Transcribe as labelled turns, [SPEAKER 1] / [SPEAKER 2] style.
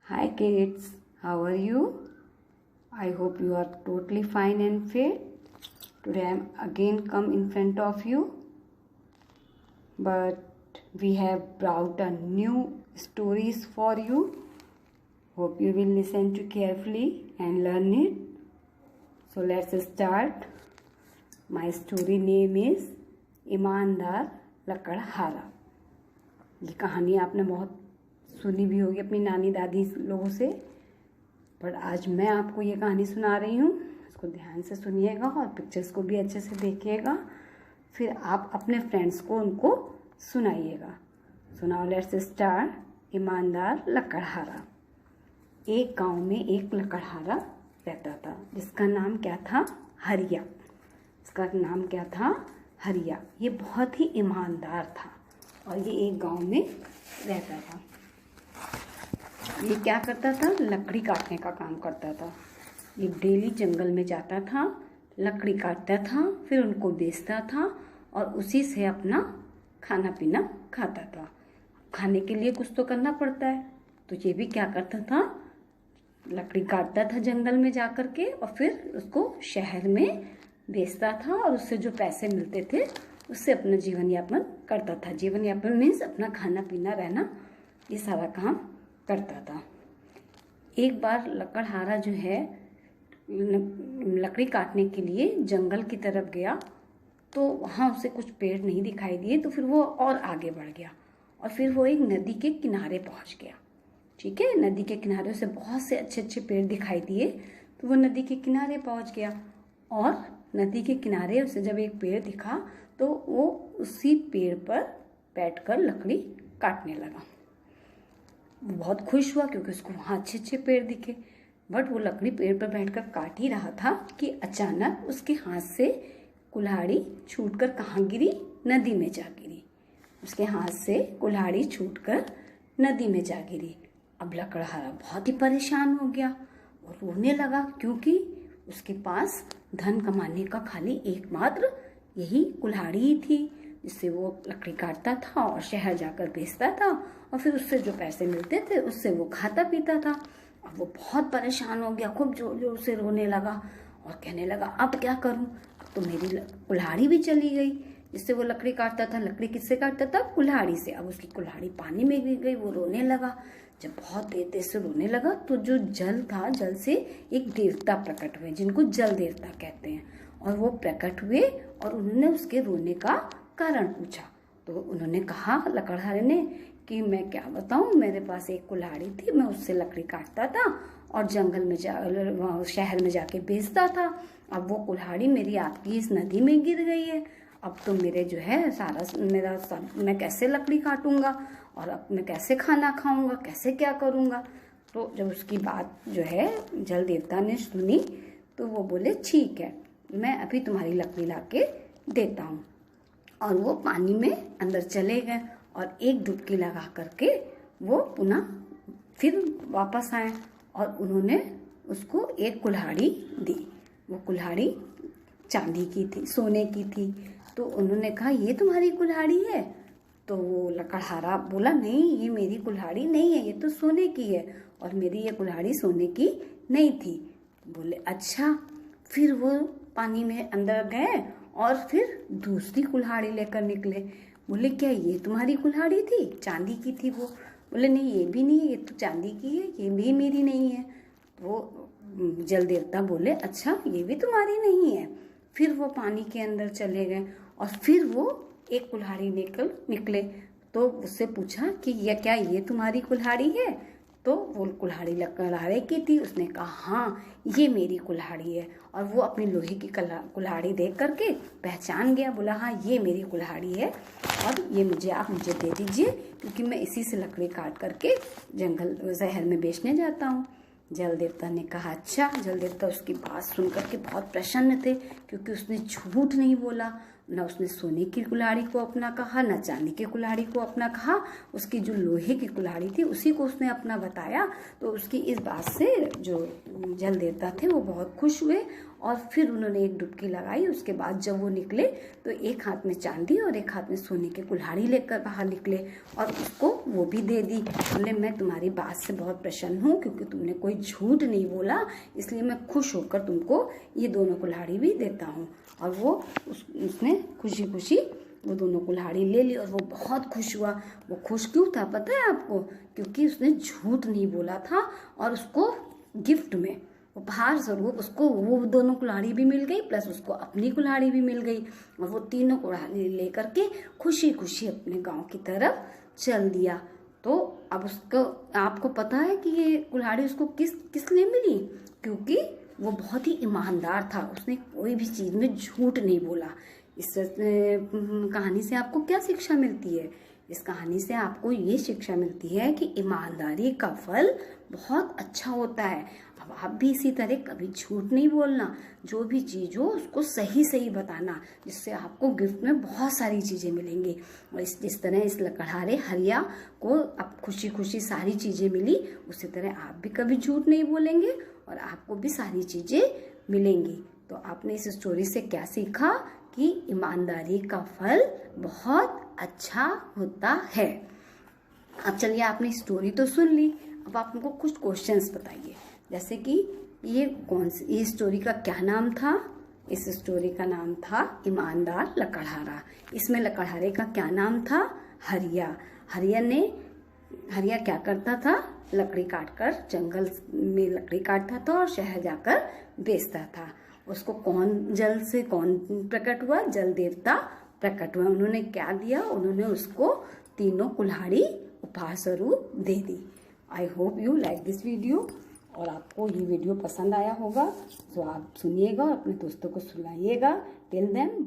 [SPEAKER 1] Hi kids, how are you? I hope you are totally fine and fit. Today I am again come in front of you. But we have brought a new stories for you. Hope you will listen to carefully and learn it. So let's start. My story name is ईमानदार लकड़हारा। ये कहानी आपने बहुत सुनी भी होगी अपनी नानी दादी लोगों से, पर आज मैं आपको ये कहानी सुना रही हूँ। इसको ध्यान से सुनिएगा और पिक्चर्स को भी अच्छे से देखिएगा, फिर आप अपने फ्रेंड्स को उनको सुनाइएगा। सुनाओ, लेट्स स्टार्ट। ईमानदार लकड़हारा। एक गांव में एक लकड़हारा रहता था जिसका नाम क्या था? हरिया। इसका नाम क्या था? हरिया। ये बहुत ही ईमानदार था और ये एक गांव में रहता था। ये क्या करता था? लकड़ी काटने का काम करता था। ये डेली जंगल में जाता था, लकड़ी काटता था, फिर उनको बेचता था और उसी से अपना खाना पीना खाता था। खाने के लिए कुछ तो करना पड़ता है, तो ये भी क्या करता था? लकड़ी काटता था जंगल में जा कर के और फिर उसको शहर में बेचता था और उससे जो पैसे मिलते थे उससे अपना जीवन यापन करता था। जीवन यापन मीन्स अपना खाना पीना रहना, ये सारा काम करता था। एक बार लकड़हारा जो है लकड़ी काटने के लिए जंगल की तरफ गया, तो वहाँ उसे कुछ पेड़ नहीं दिखाई दिए, तो फिर वो और आगे बढ़ गया और फिर वो एक नदी के किनारे पहुँच गया। ठीक है, नदी के किनारे उसे बहुत से अच्छे अच्छे पेड़ दिखाई दिए, तो वो नदी के किनारे पहुँच गया और नदी के किनारे उसे जब एक पेड़ दिखा तो वो उसी पेड़ पर बैठकर लकड़ी काटने लगा। वो बहुत खुश हुआ क्योंकि उसको वहाँ अच्छे अच्छे पेड़ दिखे। बट वो लकड़ी पेड़ पर बैठकर काट ही रहा था कि अचानक उसके हाथ से कुल्हाड़ी छूटकर कहाँ गिरी? नदी में जा गिरी। उसके हाथ से कुल्हाड़ी छूटकर नदी में जा गिरी। अब लकड़हारा बहुत ही परेशान हो गया और रोने लगा, क्योंकि उसके पास धन कमाने का खाली एकमात्र यही कुल्हाड़ी ही थी जिससे वो लकड़ी काटता था और शहर जाकर बेचता था और फिर उससे जो पैसे मिलते थे उससे वो खाता पीता था। अब वो बहुत परेशान हो गया, खूब जोर जोर से रोने लगा और कहने लगा, अब क्या करूं? अब तो मेरी कुल्हाड़ी भी चली गई जिससे वो लकड़ी काटता था। लकड़ी किससे काटता था? कुल्हाड़ी से। अब उसकी कुल्हाड़ी पानी में गिर गई। वो रोने लगा। जब बहुत देर देर से रोने लगा तो जो जल था, जल से एक देवता प्रकट हुए जिनको जल देवता कहते हैं, और वो प्रकट हुए और उन्होंने उसके रोने का कारण पूछा। तो उन्होंने कहा लकड़हारे ने कि मैं क्या बताऊं, मेरे पास एक कुल्हाड़ी थी, मैं उससे लकड़ी काटता था और जंगल में शहर में जाके बेचता था। अब वो कुल्हाड़ी मेरी आपकी इस नदी में गिर गई है। अब तो मेरे जो है मैं कैसे लकड़ी काटूंगा और अब मैं कैसे खाना खाऊंगा, कैसे क्या करूंगा? तो जब उसकी बात जो है जल देवता ने सुनी तो वो बोले, ठीक है, मैं अभी तुम्हारी लकड़ी लाके देता हूँ। और वो पानी में अंदर चले गए और एक डुबकी लगा करके वो पुनः फिर वापस आए और उन्होंने उसको एक कुल्हाड़ी दी। वो कुल्हाड़ी चांदी की थी, सोने की थी। तो उन्होंने कहा, ये तुम्हारी कुल्हाड़ी है? तो वो लकड़हारा बोला, नहीं, ये मेरी कुल्हाड़ी नहीं है, ये तो सोने की है और मेरी ये कुल्हाड़ी सोने की नहीं थी। बोले, अच्छा। फिर वो पानी में अंदर गए और फिर दूसरी कुल्हाड़ी लेकर निकले। बोले, क्या ये तुम्हारी कुल्हाड़ी थी? चांदी की थी वो। बोले, नहीं, ये भी नहीं है, ये तो चांदी की है, ये भी मेरी नहीं है। वो जल देवता बोले, अच्छा, ये भी तुम्हारी नहीं है। फिर वो पानी के अंदर चले गए और फिर वो एक कुल्हाड़ी निकले। तो उससे पूछा कि क्या ये तुम्हारी कुल्हाड़ी है? तो वो कुल्हाड़ी लकड़हारे की थी। उसने कहा, हाँ, ये मेरी कुल्हाड़ी है। और वो अपनी लोहे की कुल्हाड़ी देख करके पहचान गया। बोला, हाँ, ये मेरी कुल्हाड़ी है और ये आप मुझे दे दीजिए, क्योंकि मैं इसी से लकड़ी काट करके शहर में बेचने जाता हूँ। जल देवता ने कहा, अच्छा। जल देवता उसकी बात सुन करके बहुत प्रसन्न थे, क्योंकि उसने झूठ नहीं बोला। ना उसने सोने की कुल्हाड़ी को अपना कहा, ना चांदी की कुल्हाड़ी को अपना कहा। उसकी जो लोहे की कुल्हाड़ी थी उसी को उसने अपना बताया। तो उसकी इस बात से जो जल देवता थे वो बहुत खुश हुए और फिर उन्होंने एक डुबकी लगाई। उसके बाद जब वो निकले तो एक हाथ में चांदी और एक हाथ में सोने की कुल्हाड़ी लेकर बाहर निकले और उसको वो भी दे दी। बोले मैं तुम्हारी बात से बहुत प्रसन्न हूँ क्योंकि तुमने कोई झूठ नहीं बोला, इसलिए मैं खुश होकर तुमको ये दोनों कुल्हाड़ी भी देता हूँ। और वो उसने खुशी खुशी वो दोनों कुल्हाड़ी ले ली और वो बहुत खुश हुआ। वो खुश क्यों था पता है आपको? क्योंकि उसने झूठ नहीं बोला था और उसको गिफ्ट में उपहार स्वरूप उसको वो दोनों कुल्हाड़ी भी मिल गई, प्लस उसको अपनी कुल्हाड़ी भी मिल गई। और वो तीनों कुल्हाड़ी लेकर के खुशी खुशी अपने गांव की तरफ चल दिया। तो अब उसको आपको पता है कि ये कुल्हाड़ी उसको किस लिए मिली? क्योंकि वो बहुत ही ईमानदार था, उसने कोई भी चीज़ में झूठ नहीं बोला। इस कहानी से आपको क्या शिक्षा मिलती है? इस कहानी से आपको ये शिक्षा मिलती है कि ईमानदारी का फल बहुत अच्छा होता है। अब आप भी इसी तरह कभी झूठ नहीं बोलना, जो भी चीज़ हो उसको सही सही बताना, जिससे आपको गिफ्ट में बहुत सारी चीज़ें मिलेंगी। और जिस तरह इस लकड़हारे हरिया को अब खुशी खुशी सारी चीज़ें मिली, उसी तरह आप भी कभी झूठ नहीं बोलेंगे और आपको भी सारी चीज़ें मिलेंगी। तो आपने इस स्टोरी से क्या सीखा? कि ईमानदारी का फल बहुत अच्छा होता है। अब चलिए, आपने स्टोरी तो सुन ली, अब आप हमको कुछ क्वेश्चंस बताइए। जैसे कि ये स्टोरी का क्या नाम था? इस स्टोरी का नाम था ईमानदार लकड़हारा। इसमें लकड़हारे का क्या नाम था? हरिया। हरिया क्या करता था? लकड़ी काटकर जंगल में लकड़ी काटता था और शहर जाकर बेचता था। उसको जल से कौन प्रकट हुआ? जल देवता प्रकट हुआ। उन्होंने क्या दिया? उन्होंने उसको तीनों कुल्हाड़ी उपहार स्वरूप दे दी। I hope you like this video. और आपको ये वीडियो पसंद आया होगा तो आप सुनिएगा और अपने दोस्तों को सुनाइएगा। Till then